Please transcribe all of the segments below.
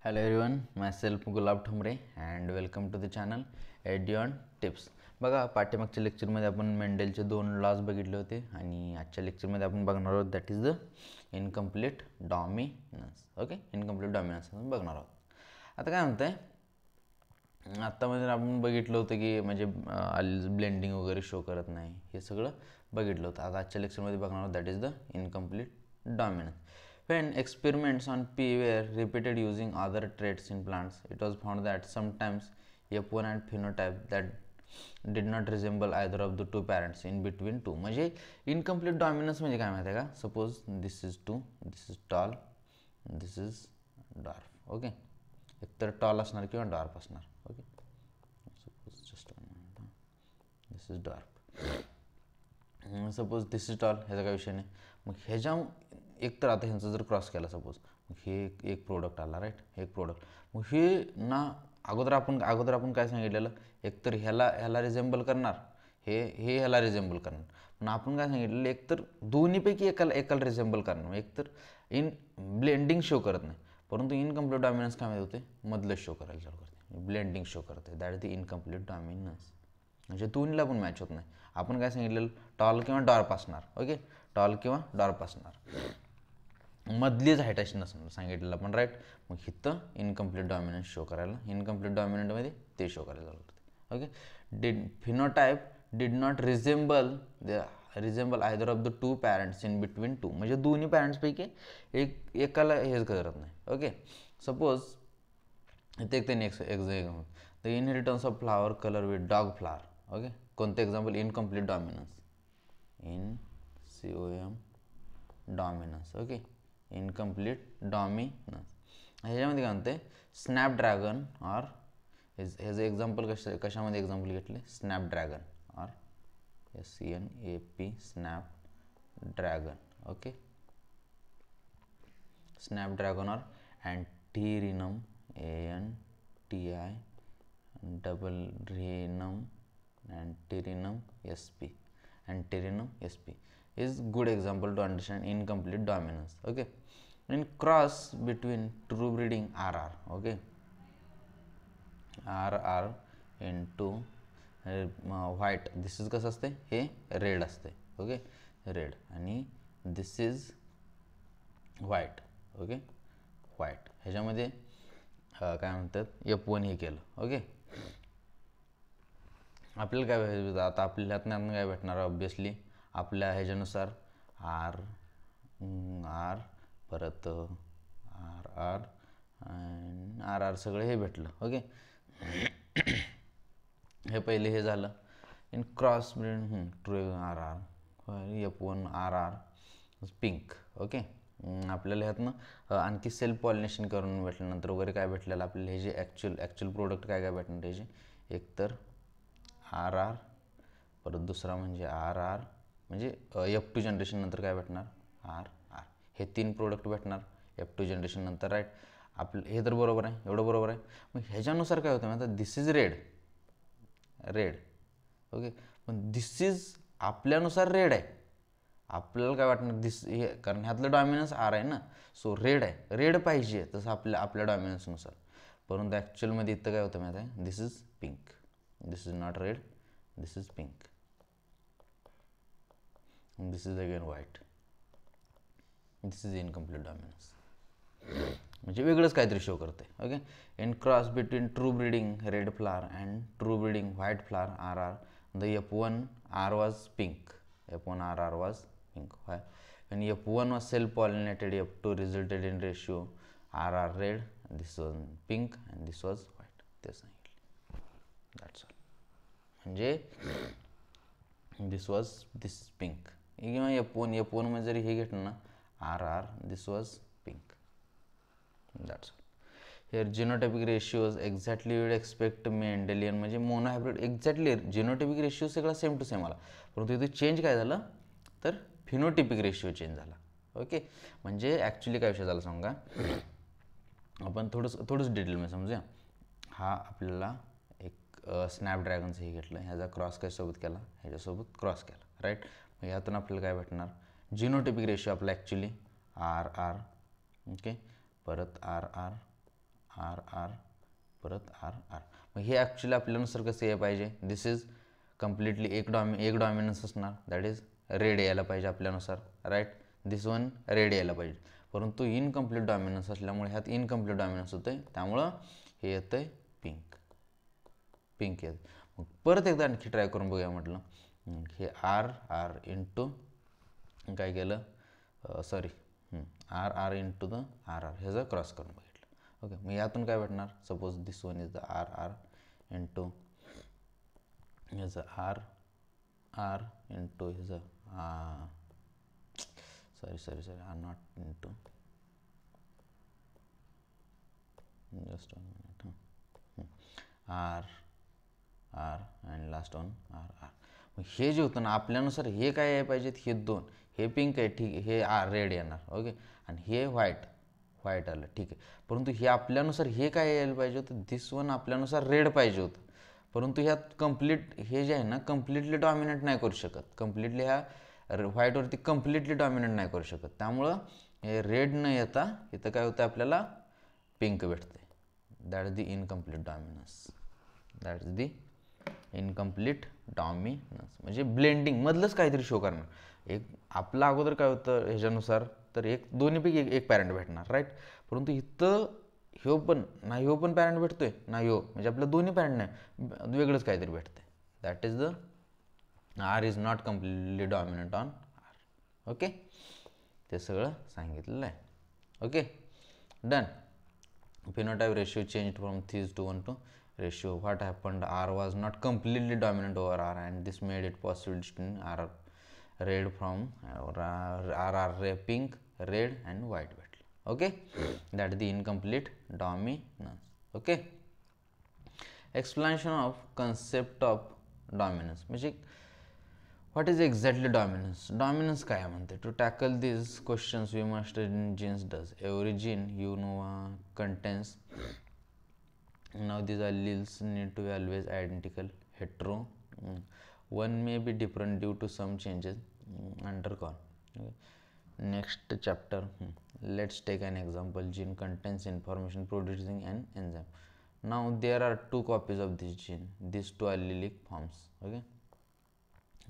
Hello everyone, myself Gulab Thumre and welcome to the channel Edion Tips. बघा पाठीमागच्या लेक्चरमध्ये आपण मेंडेलचे 2 लॉज बघितले होते आणि आजच्या लेक्चरमध्ये आपण बघणार आहोत that is the incomplete dominance. Okay, incomplete dominance आपण बघणार आहोत. आता काय म्हणतंय, आत्तामध्ये आपण बघितलं होतं की म्हणजे ब्लेंडिंग वगैरे शो करत नाही, हे सगळं बघितलं होतं. आता आजच्या लेक्चरमध्ये बघणार आहोत that is the incomplete dominance. When experiments on P were repeated using other traits in plants, it was found that sometimes F1 and phenotype that did not resemble either of the two parents in between two. म्हणजे incomplete dominance म्हणजे काय माहिती आहे का? Suppose this is two, this is tall, this is dwarf. Okay, एकतर tall असणार किंवा dwarf असणार. Okay, suppose just this is dwarf, suppose this is tall, ह्याचा काय विषय नाही. मग ह्याच्या एक तर आता ह्यांचं जर क्रॉस केला सपोज, मग हे एक प्रोडक्ट आला, राईट, एक प्रोडक्ट. मग हे ना अगोदर आपण काय सांगितलेलं, एकतर ह्याला रिझेंबल करणार, हे ह्याला रिझेंबल करणार. पण आपण काय सांगितलेलं, एकतर दोन्हीपैकी एकाला रिझेंबल करणार, एकतर ब्लेंडिंग शो करत नाही. परंतु इनकम्प्लीट डॉमिनन्स काय माहिती होते, मधलं शो करायला चालू करते, ब्लेंडिंग शो करते. That is the incomplete dominance. म्हणजे दोन्हीला पण मॅच होत नाही. आपण काय सांगितलेलं, टॉल किंवा डॉर्फ असणार. ओके, टॉल किंवा डॉर्फ असणार, मधलीच हाईट अशी नसणार सांगितलेलं आपण, राईट. मग इथं इनकम्प्लीट डॉमिनन्स शो करायला, इनकम्प्लीट डॉमिनंटमध्ये ते शो करायला चालू करते. Okay, phenotype did not resemble either of the two parents in between two. म्हणजे दोन्ही पॅरेंट्सपैकी एकाला हेच करत नाही. ओके, सपोज इथे एक त्यांनी example, the inheritance of flower colour with dog flower. Okay, कोणतं example, incomplete dominance, COM dominance. Okay, incomplete dominance. ह्याच्यामध्ये काय म्हणते, स्नॅपड्रॅगन ऑर ह्याचं एक्झाम्पल कशामध्ये एक्झाम्पल घेतले, Snapdragon or SNAP Snapdragon. Okay, Snapdragon or अँटीरिनम ANTIRINUM अँटीरिनम SP is good example to understand incomplete dominance. Okay, in cross between true breeding RR, okay, RR into white, this is कसं असते, हे red असते. Okay, red, आणि दिस is white. Okay, white. ह्याच्यामध्ये काय म्हणतात, F1 हे केलं. ओके, आपल्याला काय भेटतं, आता आपल्यातनं काय भेटणार, ऑब्विसली आपल्या ह्याच्यानुसार आर परत आर सगळं हे भेटलं. ओके, हे पहिले हे झालं in cross breed true F1 RR pink. Okay, आपल्याला ह्यातनं आणखी सेल्फ पॉलिनेशन करून भेटल्यानंतर वगैरे काय भेटलेलं आपल्याला, हे जे ॲक्च्युअल प्रोडक्ट काय भेटणार, त्याचे एकतर RR, परत दुसरा म्हणजे RR, म्हणजे F2 जनरेशन नंतर काय भेटणार, RR. हे 3 प्रोडक्ट भेटणार F2 जनरेशन नंतर, राईट. आपलं हे तर बरोबर आहे, एवढं बरोबर आहे. मग ह्याच्यानुसार काय होतं, आता दिस इज रेड. ओके, पण दिस इज आपल्यानुसार रेड आहे. आपल्याला काय वाटणार, दिस हे, कारण ह्यातलं डॉमिनन्स R आहे ना, सो रेड आहे, रेड पाहिजे तसं आपल्या डॉमिनन्सनुसार. परंतु ॲक्च्युअलमध्ये इथं काय होतं माहिती आहे, this is pink, this is not red, this is pink, this is again white. This is incomplete dominance, म्हणजे वेगळंच काहीतरी शो करते. Okay, in cross between true breeding red flower and true breeding white flower RR, the F1 R was pink. F1 RR was pink. Why? When F1 was self-pollinated, F2 resulted in ratio RR red, this was pink and this was white. ते सांगितले, that's all. म्हणजे दिस was this pink, किंवा F1 मध्ये जरी हे घेतलं ना, RR, this was pink, that's all. Here genotypic ratios exactly you'd expect Mendelian, म्हणजे मोनोहायब्रिड एक्झॅक्टली जिनोटायपिक रेशिओ सगळा सेम टू सेम आला. परंतु इथे चेंज काय झालं, तर फिनोटिपिक रेशिओ चेंज झाला. ओके, म्हणजे ॲक्च्युली काय विषय झाला सांगा, आपण थोडंसं डिटेलमध्ये समजूया. हा आपल्याला एक स्नॅपड्रॅगनचं हे घेतलं, ह्याचा क्रॉस कशासोबत केला, ह्याच्यासोबत क्रॉस केला, राईट. मग ह्यातून आपल्याला काय भेटणार, जिनोटिपिक रेशिओ आपला ॲक्च्युली RR. ओके, परत RR आर आर परत आर आर. मग हे ॲक्च्युली आपल्यानुसार कसं यायला पाहिजे, दिस इज कम्प्लिटली एक डॉमिनन्स असणार, दॅट इज रेड यायला पाहिजे आपल्यानुसार, राईट. दिस वन रेड यायला पाहिजे, परंतु इनकम्प्लीट डॉमिनन्स असल्यामुळे ह्यात इनकम्प्लीट डॉमिनन्स होतं आहे, त्यामुळं हे येतं आहे पिंक येतं. मग परत एकदा आणखी ट्राय करून बघूया म्हटलं. हे आर आर इंटू काय केलं, sorry R R into the R R ह्याचं क्रॉस करून बघितलं. ओके, मग यातून काय भेटणार, suppose this one is the R R into ह्याचं आर आर इंटू ह्याचं sorry R not into, just one minute, R R and last one R R. मग हे जे होतं ना आपल्यानुसार हे काय यायला पाहिजेत, हे दोन, हे पिंक आहे ठीक आहे, हे रेड येणार. ओके, आणि हे व्हाईट आलं ठीक आहे, परंतु हे आपल्यानुसार हे काय यायला पाहिजे होतं, दिस वन आपल्यानुसार रेड पाहिजे होतं, परंतु ह्यात कम्प्लीट हे जे आहे ना कम्प्लिटली डॉमिनेट नाही करू शकत, कम्प्लिटली ह्या व्हाईटवरती कम्प्लिटली डॉमिनेट नाही करू शकत, त्यामुळं हे रेड न येता इथं काय होतं आपल्याला पिंक भेटते. That is the incomplete dominance, म्हणजे ब्लेंडिंगमधलंच काहीतरी शो करणार. एक आपलं अगोदर काय होतं ह्याच्यानुसार, तर दोन्हीपैकी एक पॅरेंट भेटणार, राईट. परंतु इथं ह्यो पण पॅरेंट भेटतोय ना ह्यो, म्हणजे आपलं दोन्ही पॅरेंट नाही, वेगळंच काहीतरी भेटतंय. That is the R is not completely dominant on R. Okay, ते सगळं सांगितलेलं आहे. Okay, done. Phenotype ratio changed from this to 1 to ratio. What happened, R was not completely dominant over R, and this made it possible to distinguish R red from R pink, red and white. Okay, that is the incomplete dominance. Okay, explanation of concept of dominance, म्हणजे what is exactly dominance? Dominance काय म्हणते? To tackle these questions we must in genes does. Every gene you know contains, now these alleles need to be always identical, hetero. One may be different due to some changes undergone. Okay. Next chapter, let's take an example. Gene contains information producing an enzyme. Now there are two copies of this gene, these two allelic forms. Okay,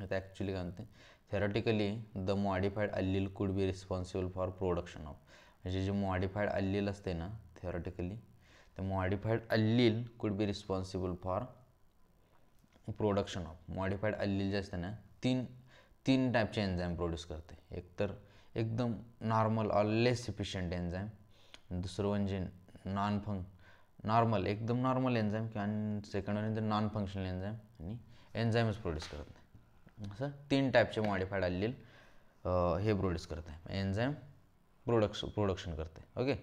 आता actually काय म्हणते, theoretically the modified allele could be responsible for production of, म्हणजे जे modified अल्लील असते ना theoretically, ते modified allele could be responsible for production of. Modified allele जे असते ना तीन टाईपचे एन्झाईम प्रोड्यूस करते. एक तर एकदम normal or less efficient enzyme, दुसरं म्हणजे एकदम नॉर्मल एन्झाईम, किंवा सेकंड म्हणजे नॉन फंक्शनल एन्झाईम, आणि एन्झाईमच प्रोड्यूस करत नाही. असं तीन टाईपचे मॉडिफाईड अल्लील हे प्रोड्यूस करत आहे, एन्झाईम प्रोडक्शन करते. ओके,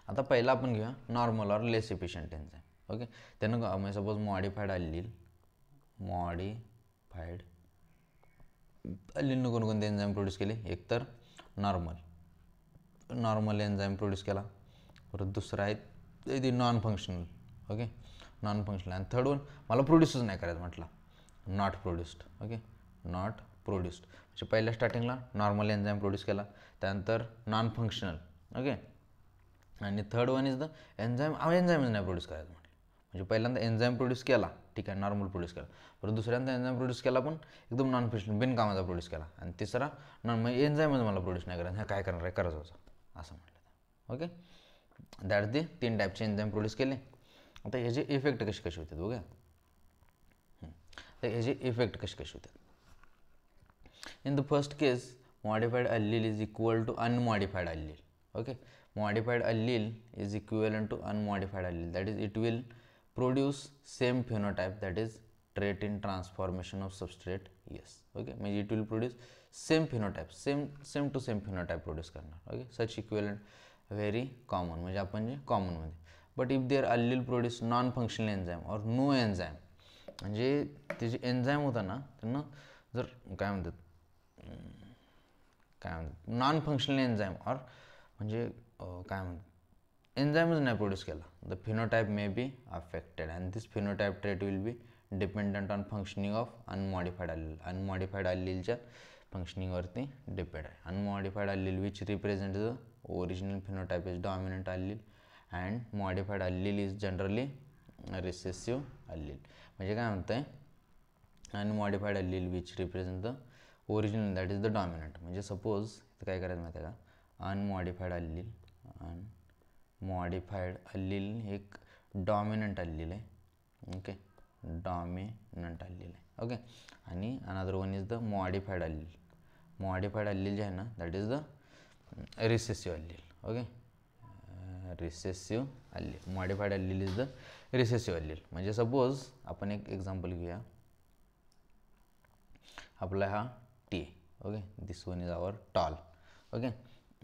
आता पहिला आपण घेऊया normal or less efficient enzyme. Okay, त्यानं सपोज मॉडिफाईड अल्लीलनं कोणकोणते एन्झाईम प्रोड्यूस केले, एक तर नॉर्मल एन्झाईम प्रोड्यूस केला, परत दुसरा आहे ते non functional. Okay, non functional, आणि थर्ड वन मला प्रोड्यूसच नाही करायचं म्हटलं, not produced. Okay, not produced म्हणजे पहिल्या स्टार्टिंगला नॉर्मल एन्झाईम प्रोड्यूस केला, त्यानंतर नॉन फंक्शनल. ओके, आणि थर्ड वन इज द एन्झाईमच नाही प्रोड्यूस करायचं म्हटलं, म्हणजे पहिल्यांदा एन्झाईम प्रोड्यूस केला, ठीक आहे, नॉर्मल प्रोड्यूस केला, परत दुसऱ्यांदा एन्झाईम प्रोड्यूस केला पण एकदम नॉन फंक्शनल बिनकामाचा प्रोड्यूस केला, आणि तिसरा म्हणजे एन्झाईमच मला प्रोड्यूस नाही करायचं, ह्या काय करणार आहे करायचं असं म्हटलं. ओके, दॅट दी तीन टाईपचे एन्झाईम प्रोड्यूस केले. आता ह्याचे इफेक्ट कसे होतात बघूया. तर ह्याचे इफेक्ट कसे होतात. In the first case modified allele is equal to unmodified allele. Okay, modified allele is equivalent to unmodified allele, that is it will produce same phenotype, that is trait in transformation of substrate. Yes, okay, म्हणजे it will produce same phenotype, same to same phenotype produce करणार. Okay, such equivalent very common, म्हणजे आपण जे कॉमनमध्ये. But if there allele produce non functional enzyme or no enzyme, म्हणजे ते जे enzyme होता ना त्यांना जर काय म्हणतात नॉन फंक्शनल एन्झाईम और म्हणजे काय म्हणतात एन्झाईमच नाही प्रोड्यूस केला, the phenotype may be affected, and this phenotype trait will be dependent on functioning of unmodified allele. Unmodified अल्लीलच्या फंक्शनिंगवरती डिपेंड आहे. Unmodified allele which represent the original phenotype is dominant allele, and modified allele is generally recessive allele. म्हणजे काय म्हणतं आहे, unmodified allele which represent the original that is the dominant. म्हणजे suppose इथं काय करायचं माहिती आहे का, अनमॉडिफाईड अल्लील, अनमॉडिफाईड अल्लील एक डॉमिनंट अल्लील आहे. ओके, डॉमिनंट अल्लील आहे. ओके, आणि another one is the modified allele. Modified allele जे आहे ना that is the recessive allele. Okay, recessive allele, modified allele is the recessive allele. म्हणजे सपोज आपण एक एक्झाम्पल घेऊया. आपला हा टी आहे. Okay, this one is our tall. Okay,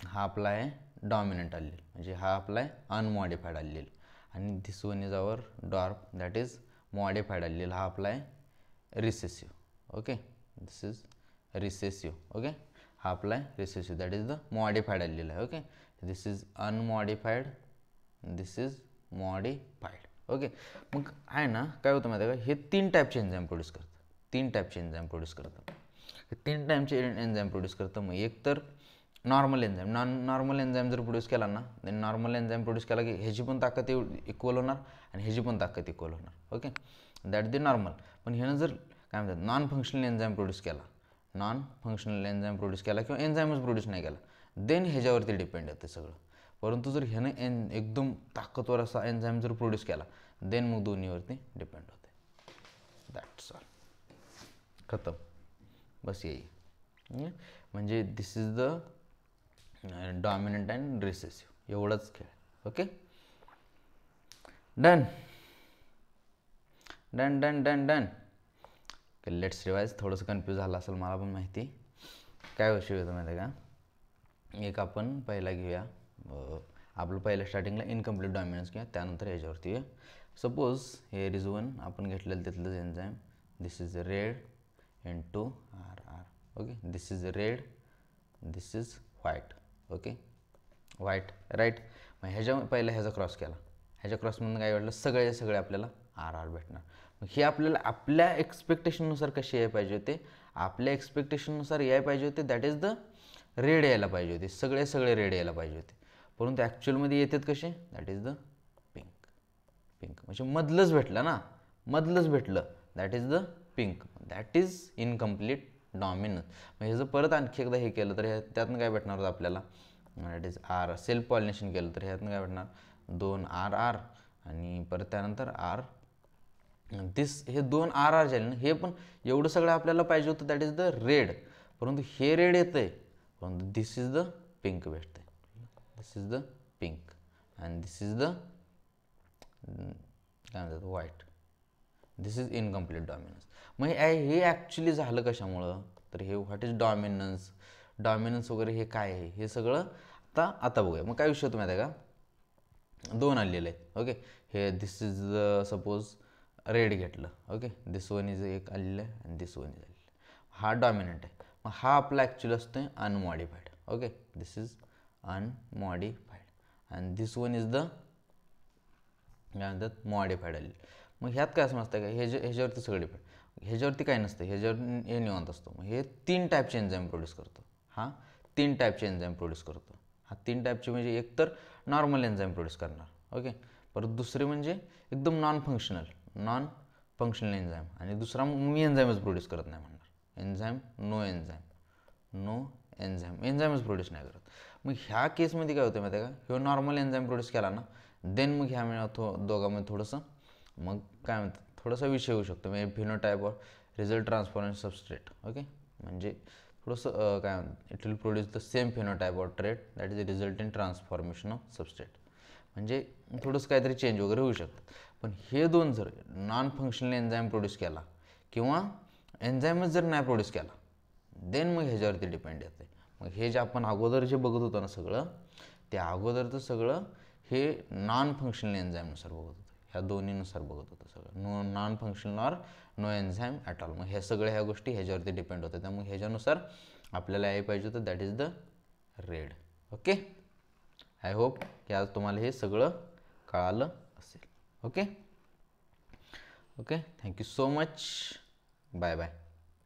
हा आपला आहे डॉमिनंट अल्लील, म्हणजे हा आपला आहे अनमॉडिफाईड अल्लील. आणि this one is our dwarf that is modified allele, हा आपला आहे recessive. Okay, this is recessive. Okay, हा आपला आहे recessive that is the modified allele आहे. Okay, this is unmodified, this is modified. Okay, मग आहे ना काय होतं माहिती आहे का, हे 3 टाईपचे एन्झाईम प्रोड्यूस करतं. 3 टाईपचे एन्झाईम प्रोड्यूस करतं. हे 3 टाईपचे एन्झाईम प्रोड्यूस करतं. मग एक तर नॉर्मल एन्झाईम, नॉर्मल एन्झाईम जर प्रोड्यूस केला ना, नॉर्मल एन्झाईम प्रोड्यूस केला की ह्याची पण ताकद इक्वल होणार आणि ह्याची पण ताकद इक्वल होणार. Okay, that the normal. पण ह्यानं जर काय म्हणतात नॉन फंक्शनल एन्झाईम प्रोड्यूस केला, नॉन फंक्शनल एन्झाईम प्रोड्यूस केला किंवा एन्झाईमच प्रोड्यूस नाही केला, देन ह्याच्यावरती डिपेंड येते सगळं. परंतु जर ह्यानं एकदम ताकदवर असा एन्झाईम जर प्रोड्यूस केला, देन मग दोन्हीवरती डिपेंड होते. दॅट्स ऑल, खतम, बस येई. म्हणजे this is the dominant and recessive, एवढंच खेळ. Okay, done done done done done. Let's revise. थोडंसं कन्फ्यूज झालं असेल मला पण माहिती. काय विषय होतं माहिती आहे का, एक आपण पहिला घेऊया, आपलं पहिल्या स्टार्टिंगला इनकम्प्लीट डॉमिनन्स घेऊया, त्यानंतर ह्याच्यावरती येऊया. सपोज हे इज वन आपण घेतलेलं तिथलंच enzyme. This is red N2RR. Okay, this is red, this is white. Okay, white right. मग पहिला ह्याचा क्रॉस केला, ह्याच्या क्रॉसमधून काय वाटलं, सगळे आपल्याला RR भेटणार. मग हे आपल्याला आपल्या एक्सपेक्टेशननुसार कसे यायला पाहिजे होते, आपल्या एक्सपेक्टेशननुसार यायला पाहिजे होते, दॅट इज द रेड यायला पाहिजे होते, सगळे रेड यायला पाहिजे होते. परंतु ॲक्च्युअलमध्ये येतात कसे, दॅट इज द पिंक. म्हणजे मधलंच भेटलं ना, मधलंच भेटलं, that is the pink. That is incomplete dominance. मग ह्याचं परत आणखी एकदा हे केलं तर त्यातनं काय भेटणार होतं आपल्याला, that is R. Self pollination केलं तर ह्यातनं काय भेटणार, 2RR आणि परत त्यानंतर R. हे 2RR झाले ना, हे पण एवढं सगळं आपल्याला पाहिजे होतं, दॅट इज द रेड. परंतु हे रेड येतं आहे, परंतु दिस इज द पिंक भेटतं आहे. This is the pink and this is the काय म्हणतात white. This is incomplete dominance. मग हे ॲक्च्युली झालं कशामुळं, तर हे व्हॉट इज डॉमिनन्स वगैरे हे काय आहे, हे सगळं आता बघूया. मग काय विषय होतं माहिती आहे का, 2 आलेले आहेत. ओके, हे दिस इज सपोज रेड घेतलं. ओके, दिस वन इज एक आलेलं आहे आणि दिस वन इज आलेलं आहे. हा डॉमिनंट आहे. मग हा आपला ॲक्च्युली असतो आहे unmodified. Okay, this is unmodified and this one is the काय म्हणतात मॉडिफाईड आलेलं. मग ह्यात काय समजतं का, ह्याच्यावरती सगळं डिपेंड, ह्याच्यावरती काय नसतं, ह्याच्यावर हे निवांत असतो. मग हे 3 टाईपचे एन्झाईम प्रोड्यूस करतो. हा 3 टाईपचे एन्झाईम प्रोड्यूस करतो. हा 3 टाईपचे म्हणजे एक तर नॉर्मल एन्झाईम प्रोड्यूस करणार. ओके, परत दुसरे म्हणजे एकदम नॉन फंक्शनल एन्झाईम, आणि दुसरा मी एन्झाईमच प्रोड्यूस करत नाही म्हणणार. नो एन्झाईम एन्झाईमच प्रोड्यूस नाही करत. मग ह्या केसमध्ये काय होतं माहिती आहे का, ह्यो नॉर्मल एन्झाईम प्रोड्यूस केला ना, देन मग ह्या दोघांमध्ये थोडंसं मग काय म्हणतात थोडासा विषय होऊ शकतो. म्हणजे phenotype or result transformation substrate. Okay, म्हणजे थोडंसं काय म्हणतात, it will produce the same phenotype or trait that is result in transformation of substrate. म्हणजे थोडंसं काहीतरी चेंज वगैरे होऊ शकतात. पण हे दोन जर नॉन फंक्शनल एन्झाईम प्रोड्यूस केला किंवा एन्झाईमच जर नाही प्रोड्यूस केला, देन मग ह्याच्यावरती डिपेंड येते. मग हे जे आपण अगोदर जे बघत होतो ना सगळं, ते अगोदरचं सगळं हे नॉन फंक्शनल एन्झाईमनुसार बघत होतं, ह्या दोन्हीनुसार बघत होतं सगळं, non functional or no enzyme at all. मग ह्या सगळ्या ह्या गोष्टी ह्याच्यावरती डिपेंड होतात. त्यामुळे ह्याच्यानुसार आपल्याला यायला पाहिजे होतं, that is the red. Okay, I hope की आज तुम्हाला हे सगळं कळालं असेल. Okay, thank you so much. Bye bye.